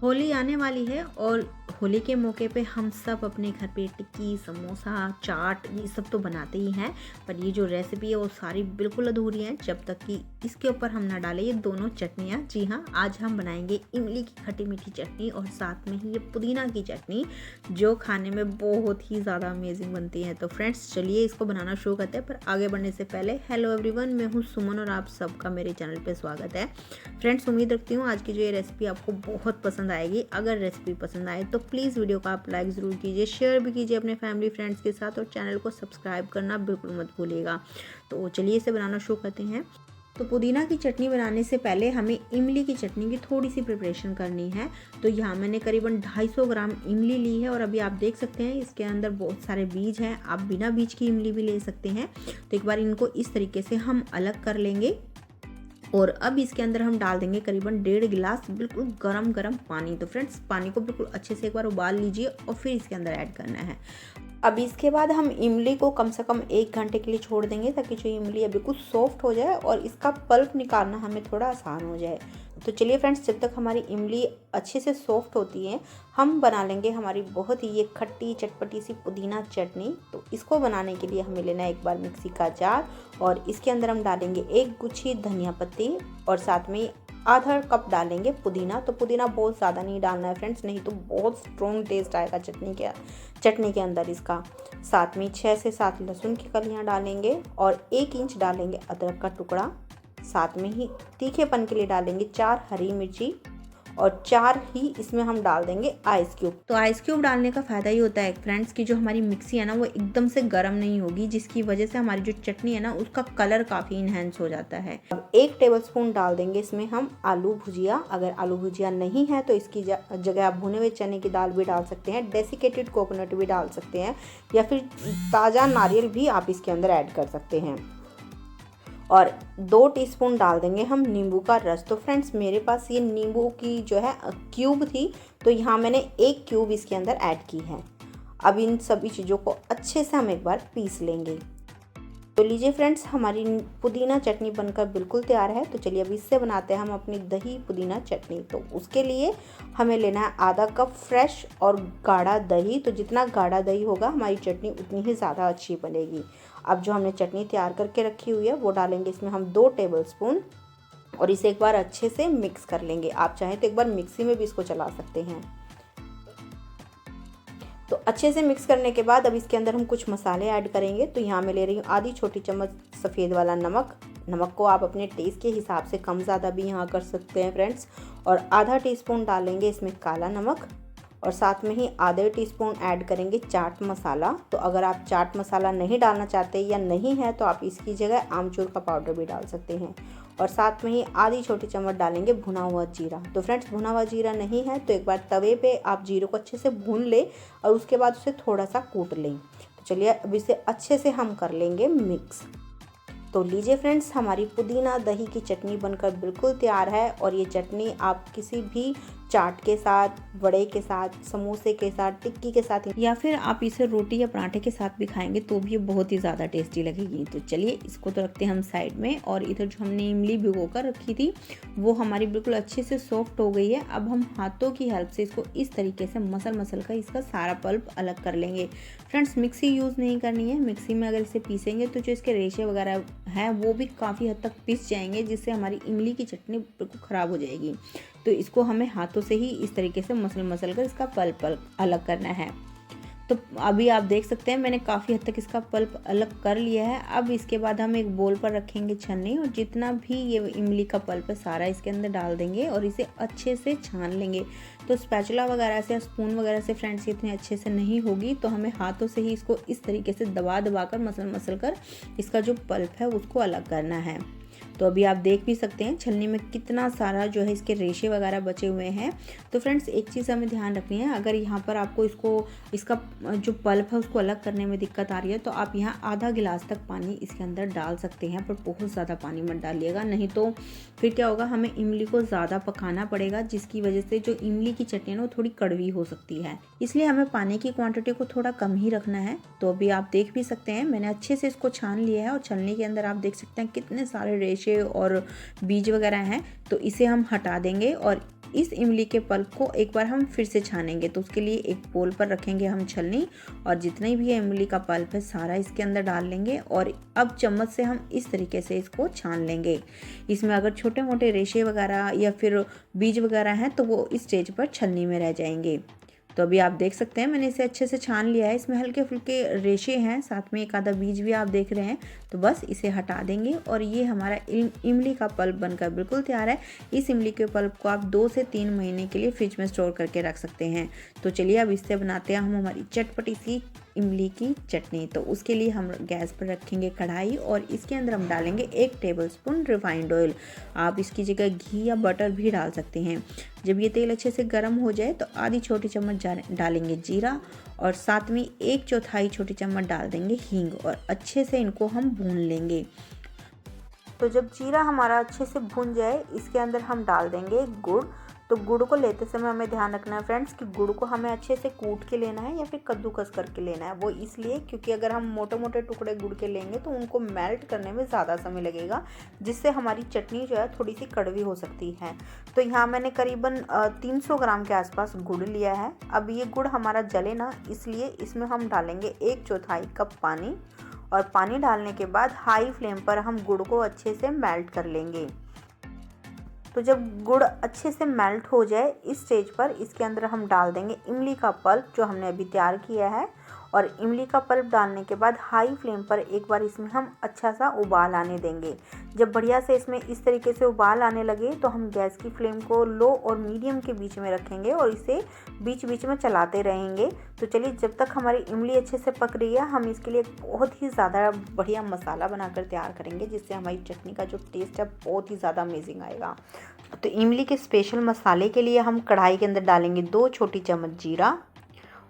होली आने वाली है और होली के मौके पे हम सब अपने घर पे टिक्की, समोसा, चाट ये सब तो बनाते ही हैं। पर ये जो रेसिपी है वो सारी बिल्कुल अधूरी है जब तक कि इसके ऊपर हम ना डालें ये दोनों चटनियाँ। जी हाँ, आज हम बनाएंगे इमली की खट्टी मीठी चटनी और साथ में ही ये पुदीना की चटनी, जो खाने में बहुत ही ज़्यादा अमेजिंग बनती है। तो फ्रेंड्स चलिए इसको बनाना शुरू करते हैं। पर आगे बढ़ने से पहले हेलो एवरीवन, मैं हूँ सुमन और आप सबका मेरे चैनल पर स्वागत है। फ्रेंड्स उम्मीद रखती हूँ आज की जो ये रेसिपी आपको बहुत पसंद आएगी। अगर रेसिपी पसंद आए तो प्लीज़ वीडियो को आप लाइक ज़रूर कीजिए, शेयर भी कीजिए अपने फैमिली फ्रेंड्स के साथ और चैनल को सब्सक्राइब करना बिल्कुल मत भूलिएगा। तो चलिए इसे बनाना शुरू करते हैं। तो पुदीना की चटनी बनाने से पहले हमें इमली की चटनी की थोड़ी सी प्रिपरेशन करनी है। तो यहाँ मैंने करीबन 250 ग्राम इमली ली है और अभी आप देख सकते हैं इसके अंदर बहुत सारे बीज हैं। आप बिना बीज की इमली भी ले सकते हैं। तो एक बार इनको इस तरीके से हम अलग कर लेंगे और अब इसके अंदर हम डाल देंगे करीबन 1.5 गिलास बिल्कुल गरम गरम पानी। तो फ्रेंड्स पानी को बिल्कुल अच्छे से एक बार उबाल लीजिए और फिर इसके अंदर ऐड करना है। अब इसके बाद हम इमली को कम से कम 1 घंटे के लिए छोड़ देंगे ताकि जो इमली है बिल्कुल सॉफ्ट हो जाए और इसका पल्प निकालना हमें थोड़ा आसान हो जाए। तो चलिए फ्रेंड्स, जब तक हमारी इमली अच्छे से सॉफ्ट होती है हम बना लेंगे हमारी बहुत ही ये खट्टी चटपटी सी पुदीना चटनी। तो इसको बनाने के लिए हमें लेना है एक बार मिक्सी का जार और इसके अंदर हम डालेंगे 1 गुच्छी धनिया पत्ती और साथ में आधा कप डालेंगे पुदीना। तो पुदीना बहुत ज़्यादा नहीं डालना है फ्रेंड्स, नहीं तो बहुत स्ट्रॉन्ग टेस्ट आएगा चटनी के अंदर इसका। साथ में 6 से 7 लहसुन की कलियाँ डालेंगे और 1 इंच डालेंगे अदरक का टुकड़ा। साथ में ही तीखेपन के लिए डालेंगे 4 हरी मिर्ची और 4 ही इसमें हम डाल देंगे आइस क्यूब। तो आइस क्यूब डालने का फ़ायदा ये होता है फ्रेंड्स कि जो हमारी मिक्सी है ना वो एकदम से गर्म नहीं होगी, जिसकी वजह से हमारी जो चटनी है ना उसका कलर काफ़ी इन्हेंस हो जाता है। अब 1 टेबलस्पून डाल देंगे इसमें हम आलू भुजिया। अगर आलू भुजिया नहीं है तो इसकी जगह आप भुने हुए चने की दाल भी डाल सकते हैं, डेसिकेटेड कोकोनट भी डाल सकते हैं या फिर ताज़ा नारियल भी आप इसके अंदर ऐड कर सकते हैं। और 2 टीस्पून डाल देंगे हम नींबू का रस। तो फ्रेंड्स मेरे पास ये नींबू की जो है क्यूब थी, तो यहाँ मैंने 1 क्यूब इसके अंदर ऐड की है। अब इन सभी चीज़ों को अच्छे से हम एक बार पीस लेंगे। तो लीजिए फ्रेंड्स, हमारी पुदीना चटनी बनकर बिल्कुल तैयार है। तो चलिए अब इससे बनाते हैं हम अपनी दही पुदीना चटनी। तो उसके लिए हमें लेना है आधा कप फ्रेश और गाढ़ा दही। तो जितना गाढ़ा दही होगा हमारी चटनी उतनी ही ज़्यादा अच्छी बनेगी। अब जो हमने चटनी तैयार करके रखी हुई है वो डालेंगे इसमें हम 2 टेबलस्पून और इसे एक बार अच्छे से मिक्स कर लेंगे। आप चाहें तो एक बार मिक्सी में भी इसको चला सकते हैं। तो अच्छे से मिक्स करने के बाद अब इसके अंदर हम कुछ मसाले ऐड करेंगे। तो यहाँ मैं ले रही हूँ आधी छोटी चम्मच सफ़ेद वाला नमक को आप अपने टेस्ट के हिसाब से कम ज़्यादा भी यहाँ कर सकते हैं फ्रेंड्स। और आधा टीस्पून डालेंगे इसमें काला नमक और साथ में ही आधे टीस्पून ऐड करेंगे चाट मसाला। तो अगर आप चाट मसाला नहीं डालना चाहते या नहीं है तो आप इसकी जगह आमचूर का पाउडर भी डाल सकते हैं। और साथ में ही आधी छोटी चम्मच डालेंगे भुना हुआ जीरा। तो फ्रेंड्स भुना हुआ जीरा नहीं है तो एक बार तवे पे आप जीरे को अच्छे से भून लें और उसके बाद उसे थोड़ा सा कूट लें। तो चलिए अब इसे अच्छे से हम कर लेंगे मिक्स। तो लीजिए फ्रेंड्स, हमारी पुदीना दही की चटनी बनकर बिल्कुल तैयार है और ये चटनी आप किसी भी चाट के साथ, वड़े के साथ, समोसे के साथ, टिक्की के साथ या फिर आप इसे रोटी या पराठे के साथ भी खाएंगे तो भी ये बहुत ही ज़्यादा टेस्टी लगेगी। तो चलिए इसको तो रखते हैं हम साइड में। और इधर जो हमने इमली भिगो कर रखी थी वो हमारी बिल्कुल अच्छे से सॉफ्ट हो गई है। अब हम हाथों की हेल्प से इसको इस तरीके से मसल कर इसका सारा पल्प अलग कर लेंगे। फ्रेंड्स मिक्सी यूज़ नहीं करनी है। मिक्सी में अगर इसे पीसेंगे तो जो इसके रेशे वगैरह हैं वो भी काफ़ी हद तक पिस जाएंगे, जिससे हमारी इमली की चटनी बिल्कुल ख़राब हो जाएगी। तो इसको हमें हाथों से ही इस तरीके से मसल कर इसका पल्प अलग करना है। तो अभी आप देख सकते हैं मैंने काफ़ी हद तक इसका पल्प अलग कर लिया है। अब इसके बाद हम एक बोल पर रखेंगे छन्नी और जितना भी ये इमली का पल्प है सारा इसके अंदर डाल देंगे और इसे अच्छे से छान लेंगे। तो स्पैचुला वगैरह से, स्पून वगैरह से फ्रेंड्स इतने अच्छे से नहीं होगी, तो हमें हाथों से ही इसको इस तरीके से दबा कर मसल कर इसका जो पल्प है उसको अलग करना है। तो अभी आप देख भी सकते हैं छलनी में कितना सारा जो है इसके रेशे वगैरह बचे हुए हैं। तो फ्रेंड्स एक चीज़ हमें ध्यान रखनी है, अगर यहाँ पर आपको इसका जो पल्प है उसको अलग करने में दिक्कत आ रही है तो आप यहाँ आधा गिलास तक पानी इसके अंदर डाल सकते हैं, पर बहुत ज़्यादा पानी मत डालिएगा, नहीं तो फिर क्या होगा, हमें इमली को ज़्यादा पकाना पड़ेगा जिसकी वजह से जो इमली की चटनी है वो थोड़ी कड़वी हो सकती है। इसलिए हमें पानी की क्वांटिटी को थोड़ा कम ही रखना है। तो अभी आप देख भी सकते हैं मैंने अच्छे से इसको छान लिया है और छलनी के अंदर आप देख सकते हैं कितने सारे रेशे और बीज वगैरह हैं। तो इसे हम हटा देंगे और इस इमली के पल्प को एक बार हम फिर से छानेंगे। तो उसके लिए एक बोल पर रखेंगे हम छलनी और जितने भी इमली का पल्प है सारा इसके अंदर डाल लेंगे और अब चम्मच से हम इस तरीके से इसको छान लेंगे। इसमें अगर छोटे मोटे रेशे वगैरह या फिर बीज वगैरह हैं तो वो इस स्टेज पर छलनी में रह जाएंगे। तो अभी आप देख सकते हैं मैंने इसे अच्छे से छान लिया है। इसमें हल्के फुल्के रेशे हैं, साथ में एक आधा बीज भी आप देख रहे हैं। तो बस इसे हटा देंगे और ये हमारा इमली का पल्प बनकर बिल्कुल तैयार है। इस इमली के पल्प को आप 2 से 3 महीने के लिए फ्रिज में स्टोर करके रख सकते हैं। तो चलिए अब इससे बनाते हैं हम हमारी चटपटी सी इमली की चटनी। तो उसके लिए हम गैस पर रखेंगे कढ़ाई और इसके अंदर हम डालेंगे 1 टेबलस्पून रिफाइंड ऑयल। आप इसकी जगह घी या बटर भी डाल सकते हैं। जब ये तेल अच्छे से गर्म हो जाए तो आधी छोटी चम्मच डालेंगे जीरा और साथ में 1/4 छोटी चम्मच डाल देंगे हींग और अच्छे से इनको हम भून लेंगे। तो जब जीरा हमारा अच्छे से भून जाए इसके अंदर हम डाल देंगे गुड़। तो गुड़ को लेते समय हमें ध्यान रखना है फ्रेंड्स कि गुड़ को हमें अच्छे से कूट के लेना है या फिर कद्दूकस करके लेना है। वो इसलिए क्योंकि अगर हम मोटे मोटे टुकड़े गुड़ के लेंगे तो उनको मेल्ट करने में ज़्यादा समय लगेगा, जिससे हमारी चटनी जो है थोड़ी सी कड़वी हो सकती है। तो यहाँ मैंने करीबन 300 ग्राम के आसपास गुड़ लिया है। अब ये गुड़ हमारा जले ना, इसलिए इसमें हम डालेंगे 1/4 कप पानी और पानी डालने के बाद हाई फ्लेम पर हम गुड़ को अच्छे से मेल्ट कर लेंगे। तो जब गुड़ अच्छे से मेल्ट हो जाए इस स्टेज पर इसके अंदर हम डाल देंगे इमली का पल्प जो हमने अभी तैयार किया है और इमली का पल्प डालने के बाद हाई फ्लेम पर एक बार इसमें हम अच्छा सा उबाल आने देंगे। जब बढ़िया से इसमें इस तरीके से उबाल आने लगे तो हम गैस की फ्लेम को लो और मीडियम के बीच में रखेंगे और इसे बीच बीच में चलाते रहेंगे। तो चलिए जब तक हमारी इमली अच्छे से पक रही है हम इसके लिए बहुत ही ज़्यादा बढ़िया मसाला बनाकर तैयार करेंगे, जिससे हमारी चटनी का जो टेस्ट है बहुत ही ज़्यादा अमेजिंग आएगा। तो इमली के स्पेशल मसाले के लिए हम कढ़ाई के अंदर डालेंगे 2 छोटी चम्मच जीरा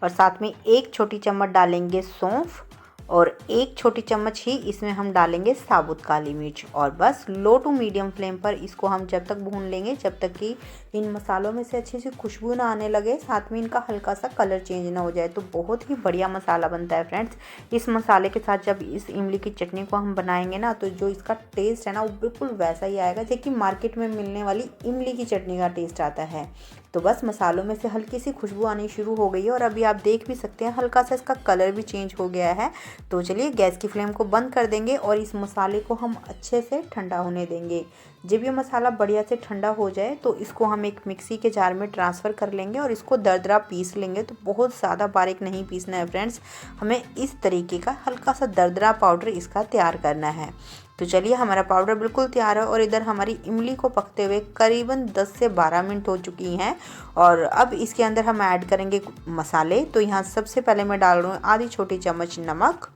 और साथ में 1 छोटी चम्मच डालेंगे सौंफ और 1 छोटी चम्मच ही इसमें हम डालेंगे साबुत काली मिर्च और बस लो टू मीडियम फ्लेम पर इसको हम जब तक भून लेंगे जब तक कि इन मसालों में से अच्छी सी खुशबू ना आने लगे, साथ में इनका हल्का सा कलर चेंज ना हो जाए। तो बहुत ही बढ़िया मसाला बनता है फ्रेंड्स। इस मसाले के साथ जब इस इमली की चटनी को हम बनाएंगे ना तो जो इसका टेस्ट है ना वो बिल्कुल वैसा ही आएगा जैसे कि मार्केट में मिलने वाली इमली की चटनी का टेस्ट आता है। तो बस मसालों में से हल्की सी खुशबू आनी शुरू हो गई है और अभी आप देख भी सकते हैं हल्का सा इसका कलर भी चेंज हो गया है। तो चलिए गैस की फ्लेम को बंद कर देंगे और इस मसाले को हम अच्छे से ठंडा होने देंगे। जब ये मसाला बढ़िया से ठंडा हो जाए तो इसको हम एक मिक्सी के जार में ट्रांसफ़र कर लेंगे और इसको दरदरा पीस लेंगे। तो बहुत ज़्यादा बारीक नहीं पीसना है फ्रेंड्स, हमें इस तरीके का हल्का सा दरदरा पाउडर इसका तैयार करना है। तो चलिए हमारा पाउडर बिल्कुल तैयार है और इधर हमारी इमली को पकते हुए करीबन 10 से 12 मिनट हो चुकी हैं और अब इसके अंदर हम ऐड करेंगे मसाले। तो यहाँ सबसे पहले मैं डाल रही हूँ आधी छोटी चम्मच नमक,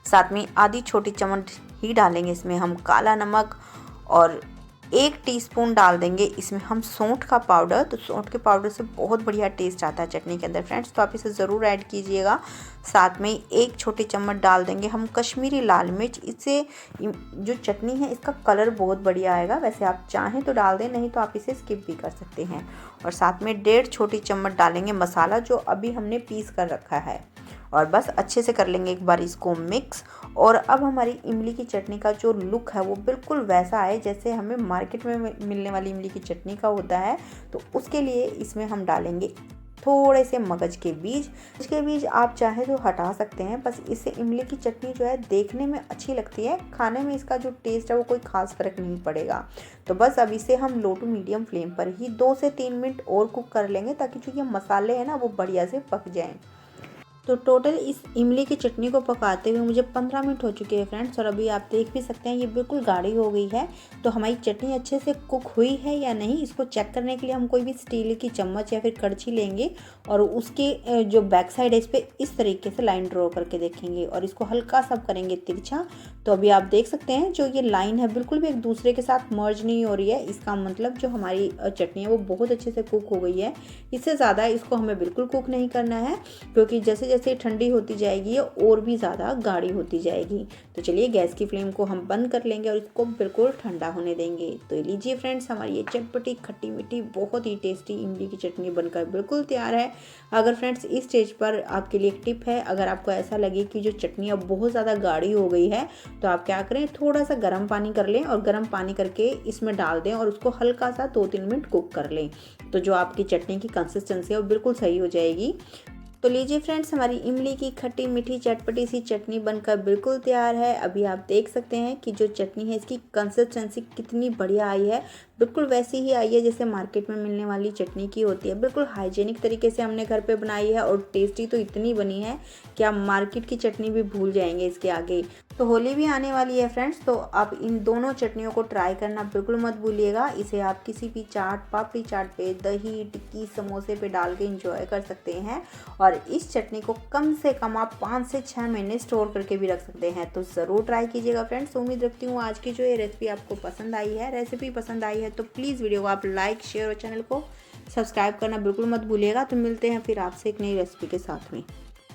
साथ में आधी छोटी चम्मच ही डालेंगे इसमें हम काला नमक और 1 टीस्पून डाल देंगे इसमें हम सौंठ का पाउडर। तो सौंठ के पाउडर से बहुत बढ़िया टेस्ट आता है चटनी के अंदर फ्रेंड्स, तो आप इसे ज़रूर ऐड कीजिएगा। साथ में 1 छोटी चम्मच डाल देंगे हम कश्मीरी लाल मिर्च। इससे जो चटनी है इसका कलर बहुत बढ़िया आएगा। वैसे आप चाहें तो डाल दें, नहीं तो आप इसे स्किप भी कर सकते हैं। और साथ में 1.5 छोटी चम्मच डालेंगे मसाला जो अभी हमने पीस कर रखा है और बस अच्छे से कर लेंगे एक बार इसको मिक्स। और अब हमारी इमली की चटनी का जो लुक है वो बिल्कुल वैसा आए जैसे हमें मार्केट में मिलने वाली इमली की चटनी का होता है। तो उसके लिए इसमें हम डालेंगे थोड़े से मगज के बीज। इसके बीज आप चाहे तो हटा सकते हैं, बस इससे इमली की चटनी जो है देखने में अच्छी लगती है, खाने में इसका जो टेस्ट है वो कोई खास फर्क नहीं पड़ेगा। तो बस अब इसे हम लो टू मीडियम फ्लेम पर ही 2 से 3 मिनट और कुक कर लेंगे ताकि जो ये मसाले हैं ना वो बढ़िया से पक जाएँ। तो टोटल इस इमली की चटनी को पकाते हुए मुझे 15 मिनट हो चुके हैं फ्रेंड्स और अभी आप देख भी सकते हैं ये बिल्कुल गाढ़ी हो गई है। तो हमारी चटनी अच्छे से कुक हुई है या नहीं इसको चेक करने के लिए हम कोई भी स्टील की चम्मच या फिर कड़छी लेंगे और उसके जो बैक साइड है इस पर इस तरीके से लाइन ड्रॉ करके देखेंगे और इसको हल्का सा करेंगे तिरछा। तो अभी आप देख सकते हैं जो ये लाइन है बिल्कुल भी एक दूसरे के साथ मर्ज नहीं हो रही है, इसका मतलब जो हमारी चटनी है वो बहुत अच्छे से कुक हो गई है। इससे ज़्यादा इसको हमें बिल्कुल कुक नहीं करना है, क्योंकि जैसे जैसे जैसे ठंडी होती जाएगी ये और भी ज़्यादा गाढ़ी होती जाएगी। तो चलिए गैस की फ्लेम को हम बंद कर लेंगे और इसको बिल्कुल ठंडा होने देंगे। तो ये लीजिए फ्रेंड्स, हमारी ये चटपटी खट्टी मीठी बहुत ही टेस्टी इमली की चटनी बनकर बिल्कुल तैयार है। अगर फ्रेंड्स इस स्टेज पर आपके लिए एक टिप है, अगर आपको ऐसा लगे कि जो चटनी अब बहुत ज़्यादा गाढ़ी हो गई है तो आप क्या करें, थोड़ा सा गर्म पानी कर लें और गर्म पानी करके इसमें डाल दें और उसको हल्का सा 2-3 मिनट कुक कर लें। तो जो आपकी चटनी की कंसिस्टेंसी है वो बिल्कुल सही हो जाएगी। तो लीजिए फ्रेंड्स, हमारी इमली की खट्टी मीठी चटपटी सी चटनी बनकर बिल्कुल तैयार है। अभी आप देख सकते हैं कि जो चटनी है इसकी कंसिस्टेंसी कितनी बढ़िया आई है, बिल्कुल वैसी ही आई है जैसे मार्केट में मिलने वाली चटनी की होती है। बिल्कुल हाइजीनिक तरीके से हमने घर पे बनाई है और टेस्टी तो इतनी बनी है कि आप मार्केट की चटनी भी भूल जाएंगे इसके आगे। तो होली भी आने वाली है फ्रेंड्स, तो आप इन दोनों चटनियों को ट्राई करना बिल्कुल मत भूलिएगा। इसे आप किसी भी चाट, पापड़ी चाट पे, दही, टिक्की, समोसे पे डाल के इंजॉय कर सकते हैं। और इस चटनी को कम से कम आप 5 से 6 महीने स्टोर करके भी रख सकते हैं। तो ज़रूर ट्राई कीजिएगा फ्रेंड्स। उम्मीद रखती हूँ आज की जो ये रेसिपी आपको पसंद आई है। रेसिपी पसंद आई है तो प्लीज़ वीडियो को आप लाइक, शेयर और चैनल को सब्सक्राइब करना बिल्कुल मत भूलिएगा। तो मिलते हैं फिर आपसे एक नई रेसिपी के साथ में।